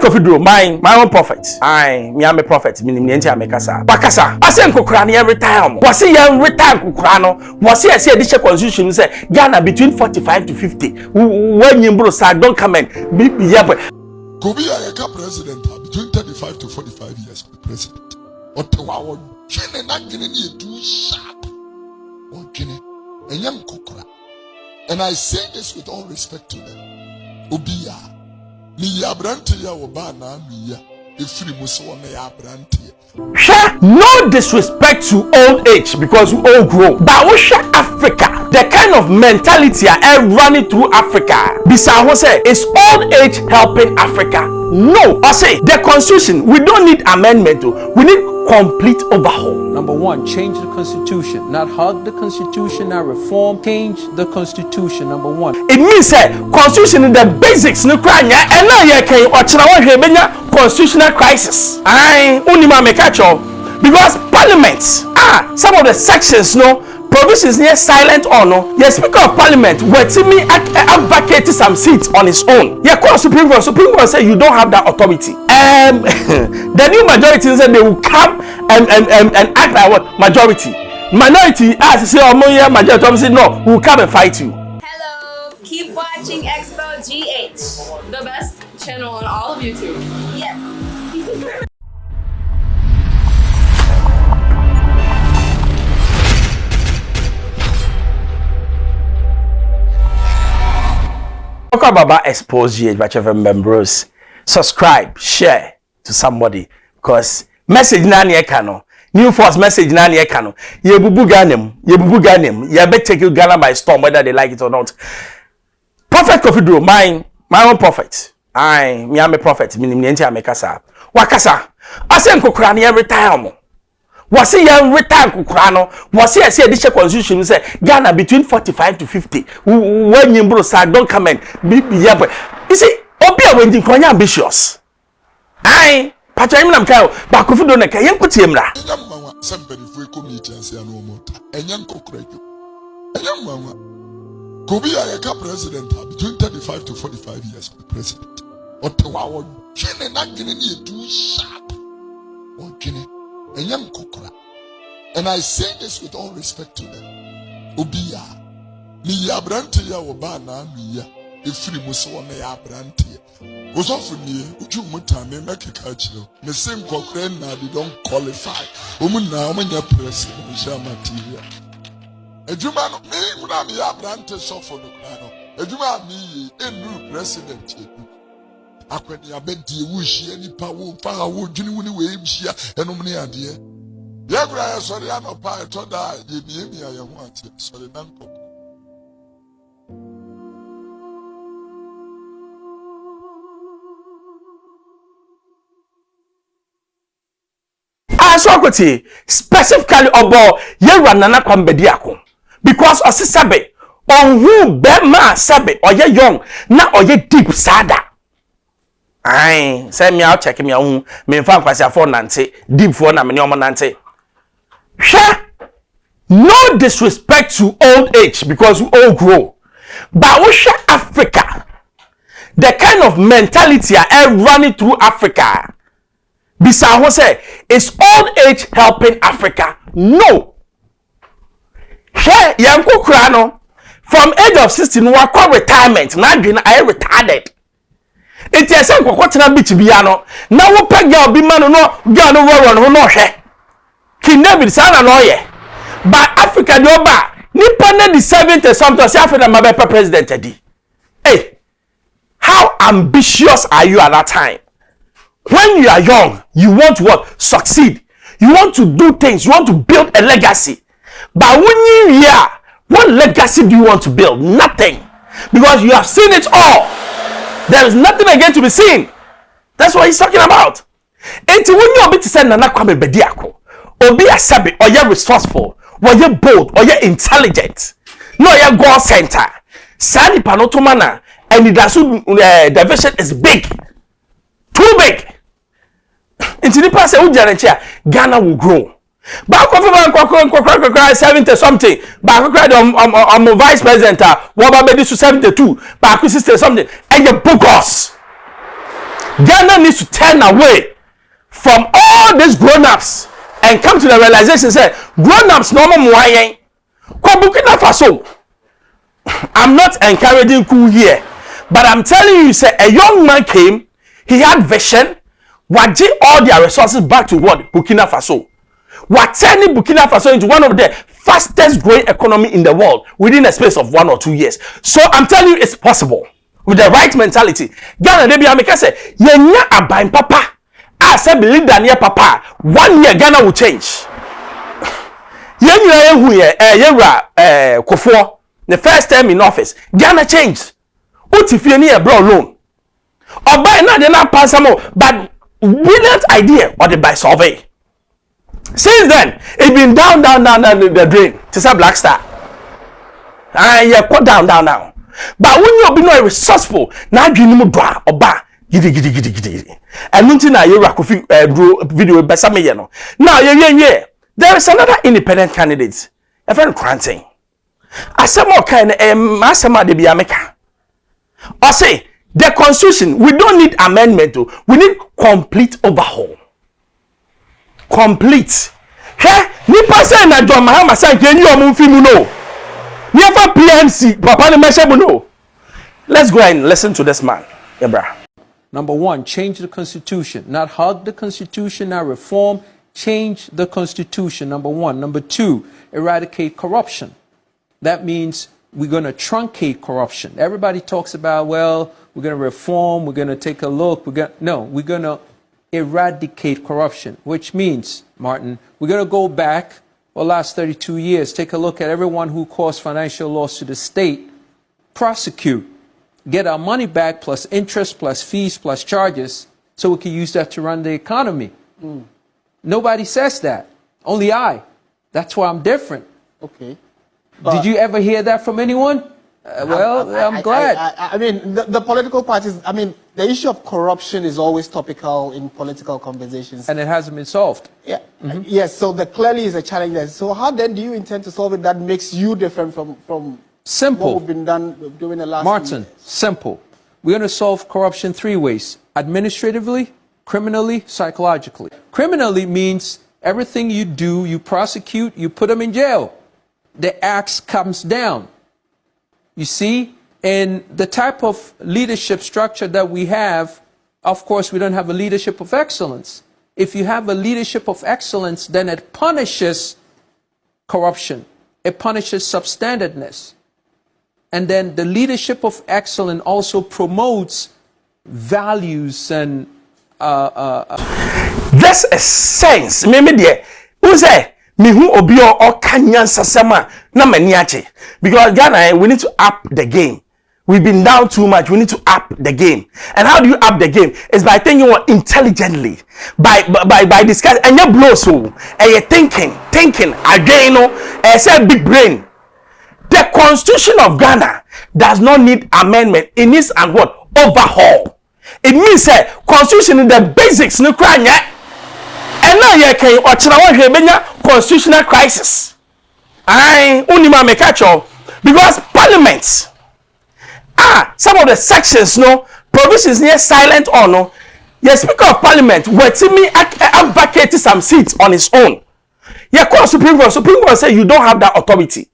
Kofi Oduro, my own prophet. Me am a prophet. Me enti amekasa. Wakasa. Ase nkokra na retire. Wase ye retire nkokra no. Wase ase edition constitution say Ghana between 45 to 50. When you say don't come in. Kofi Ayeka president between 35 to 45 years president. Otewa wo chene na gene ni too sharp. O gene enyam kokra. And I say this with all respect to them. Obiya ni ya brante ya oba na miya efiri muso na ya brante. No disrespect to old age because we all grow. But we share Africa. The kind of mentality are running through Africa. Bisa who say is old age helping Africa? No. I say the constitution, we don't need amendment. We need complete overhaul. Number one, change the constitution. Not hug the constitution, not reform. Change the constitution. Number one. It means that constitution is the basics. No crime. And now you can constitutional crisis. I only make because parliament some of the sections provisions near silent or no. The speaker of parliament where Timmy advocated some seats on his own. Yeah, call Supreme Court. Supreme Court say you don't have that authority. The new majority said they will come and act like what majority. Minority as say majority say no, we will come and fight you. Hello, keep watching Xposed GH, the best channel on all of YouTube. Yes. Talk about Xposed GH by Chef members. Subscribe, share to somebody because message nani ekano. New force message nani ekano. Ye bubu ganem. Ye bet take you Ghana by storm whether they like it or not. Prophet Kofi Oduro, my own prophet. Me am a prophet. Me enti amekasa. Wakasa. Ase nkokra na retire mo. Wase ye retire nkokra no. Wase ase edition constitution say Ghana between 45 to 50. When you say don't come in. You see, obi a when you ambitious. Pacha imna mkayo ba Kofi Oduro na kayen kutie mra. Enyam manwa sempeni fu community anse anu omota. Enyam kokra ju. Enyam manwa. Kofi Ayeka president between 35 to 45 years president. Otewa wo chene na gene ni too sharp. O gene enyam kokra. And I say this with all respect to them. Obiya ni ya brante ya oba na miya efiri muso na ya brante. Osofu ni uju mutame mekeka chiro. Me same kokra na they don't qualify. Omu na omanya president sha material. Ejuma no me kuna me ya brante sofo no kuna no. Ejuma mi enu president edu. Akwani abedi wuhie nipa wo fa wo dwini woni we hia enom ne ade. Ye kura ya sori anopa eto da ye mi ya ho ate sori nanko. Asokoti specifically about ye nana kwambedi ako because osisabe on who be ma sabe oye young na oye deep sada. Say me out check me on me fan kwase for nante deep for na me omo nante. No disrespect to old age because we all grow. But we share Africa. The kind of mentality are running through Africa. Bisa who say is old age helping Africa? No. Share yanko krano from age of 16 we call retirement. Now green I retarded. It is a kwakwatina beach biano. Now we peg girl be man no girl no run no she. King David sana no ye. But Africa do ba nipa na the 70 something say Africa ma be president edi. Hey, how ambitious are you at that time? When you are young, you want what? Succeed. You want to do things. You want to build a legacy. But when you are, what legacy do you want to build? Nothing. Because you have seen it all. There is nothing again to be seen. That's what he's talking about. And when you are to send Nana Kwame Bediako, or be a sabi, or you're resourceful, or you're bold, or you're intelligent, no, you're God center. Sani Panotomana, and the division is big. Too big. Into the past, Ghana will grow. Back of 70 something. Back of vice president, what about 72? Back 60 something. And you book us. Ghana needs to turn away from all these grown-ups and come to the realization say grown-ups no more mwayen. Kwa Burkina Faso. I'm not encouraging coup here, but I'm telling you, say a young man came, he had vision, waji all their resources back to what? Burkina Faso. We're turning Burkina Faso into one of the fastest growing economy in the world within a space of 1 or 2 years. So I'm telling you, it's possible with the right mentality. Ghana, they be America say, yenya abain papa. I said, believe that near papa, 1 year Ghana will change. Yenya Kofi, the first term in office, Ghana changed. Utifini a bro loan. Or by now they not pass some more, but brilliant idea or the by survey. Since then, it's been down the drain. It's a black star. And yeah, put down. But when you be not resourceful, now you need to or ba gidi. And nothing na you Kofi Oduro video besa me no. Now yeah. There is another independent candidate, a friend Koranteng. Asemo kind asema de bi ameka. I say the constitution, we don't need amendment, we need complete overhaul. Complete. Hey, nipa say na John Mahama say kenyi omunfimu no. Never PNC, papa ne meshabu no. Let's go and listen to this man. Yeah, bro. Number one, change the constitution. Not hug the constitution, not reform. Change the constitution, number one. Number two, eradicate corruption. That means we're going to truncate corruption. Everybody talks about, well, we're going to reform, we're going to take a look. We're going to eradicate corruption, which means, Martin, we're going to go back for the last 32 years, take a look at everyone who caused financial loss to the state, prosecute, get our money back plus interest, plus fees, plus charges, so we can use that to run the economy. Nobody says that. Only I. That's why I'm different. Okay. Did you ever hear that from anyone? I'm glad. I mean, the political parties, I mean, the issue of corruption is always topical in political conversations. And it hasn't been solved. Yeah. Yes, so there clearly is a challenge there. So how then do you intend to solve it that makes you different from Simple. what we've been doing the last Martin, years? simple. We're going to solve corruption 3 ways. Administratively, criminally, psychologically. Criminally means everything you do, you prosecute, you put them in jail. The axe comes down. You see, in the type of leadership structure that we have, of course, we don't have a leadership of excellence. If you have a leadership of excellence, then it punishes corruption. It punishes substandardness. And then the leadership of excellence also promotes values and This is sense. Maybe there. Who say me who obio or kanyan sasama na maniache. Because Ghana, we need to up the game. We've been down too much. We need to up the game. And how do you up the game? It's by thinking intelligently, by discussing and you blow so and you're thinking again. Say big brain. The Constitution of Ghana does not need amendment. It needs and what? Overhaul. It means that Constitution is the basics. No cry yet. And now you can constitutional crisis. I only ma make catch up because Parliament. Some of the sections, provisions near silent or no. The Speaker of Parliament were to me advocating some seats on his own. You call Supreme Court. Supreme Court say you don't have that authority.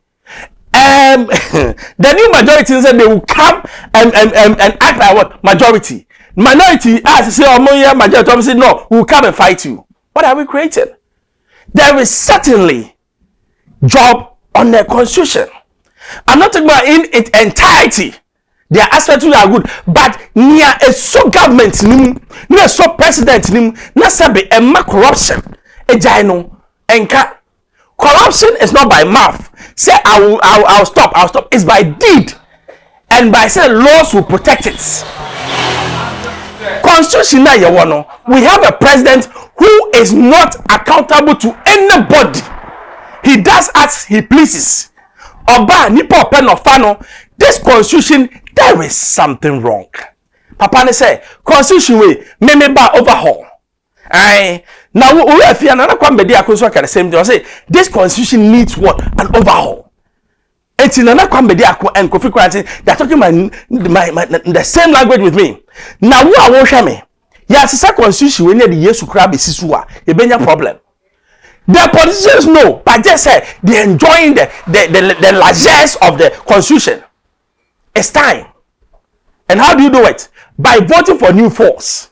The new majority said they will come and act like what? Majority. Minority, as say, majority, say, no, we will come and fight you. What are we creating? There is certainly job on the constitution. I'm not talking about in its entirety. There are aspects that are good, but near a so government, near so president, na sabe a corruption, a gyno, enka. Corruption is not by mouth. Say I'll stop. It's by deed, and by say laws will protect it. Constitution na yewano. We have a president who is not accountable to anybody. He does as he pleases. Oba nipo pen of fano. This constitution, there is something wrong. Papa ne say constitution way me ba overhaul. Now we have another kwambedi akonso aka the same thing. I say this constitution needs what? An overhaul. It's in another kwambedi and Kofi Koranteng, they're talking the same language with me. Now who are watching me? Yes, it's a constitution when the years to grab a sisua, a benya problem. The politicians know, but just say they're enjoying the largesse of the constitution. It's time. And how do you do it? By voting for new force.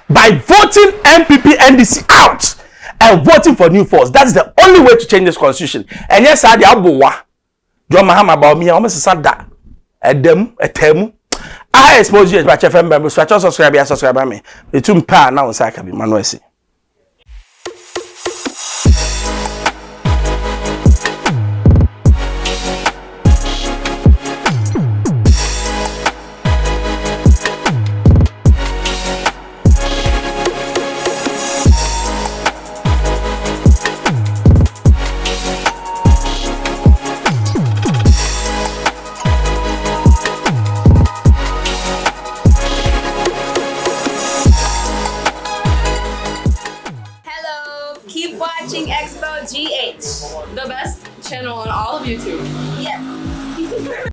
By voting MPP NDC out and voting for new force. That's the only way to change this constitution. And yes, I abuwa. John Mahama about me, almost a that. Temu. I expose you as my chef and members. So I just subscribe me. The two pa now inside can be Manuesi. Keep watching Xposed GH, the best channel on all of YouTube. Yes.